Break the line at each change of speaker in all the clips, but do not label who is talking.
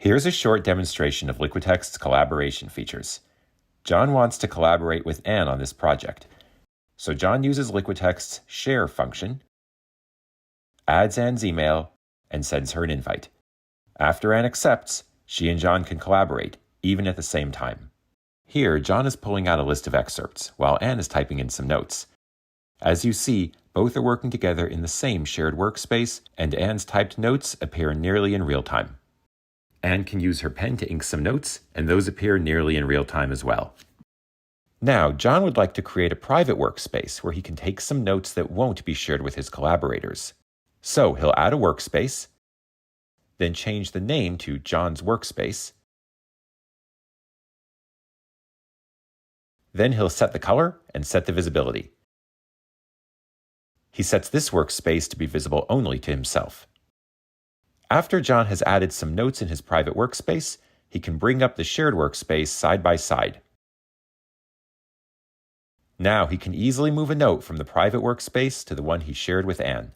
Here's a short demonstration of LiquidText's collaboration features. John wants to collaborate with Anne on this project. So John uses LiquidText's share function, adds Anne's email, and sends her an invite. After Anne accepts, she and John can collaborate, even at the same time. Here, John is pulling out a list of excerpts, while Anne is typing in some notes. As you see, both are working together in the same shared workspace, and Anne's typed notes appear nearly in real time. Anne can use her pen to ink some notes, and those appear nearly in real time as well. Now, John would like to create a private workspace where he can take some notes that won't be shared with his collaborators. So he'll add a workspace, then change the name to John's Workspace. Then he'll set the color and set the visibility. He sets this workspace to be visible only to himself. After John has added some notes in his private workspace, he can bring up the shared workspace side by side. Now he can easily move a note from the private workspace to the one he shared with Anne.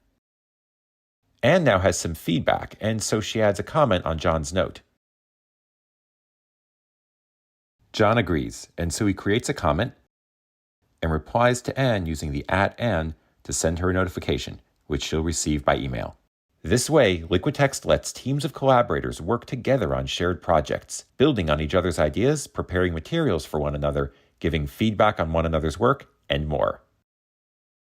Anne now has some feedback, and so she adds a comment on John's note. John agrees, and so he creates a comment and replies to Anne using the @Anne to send her a notification, which she'll receive by email. This way, LiquidText lets teams of collaborators work together on shared projects, building on each other's ideas, preparing materials for one another, giving feedback on one another's work, and more.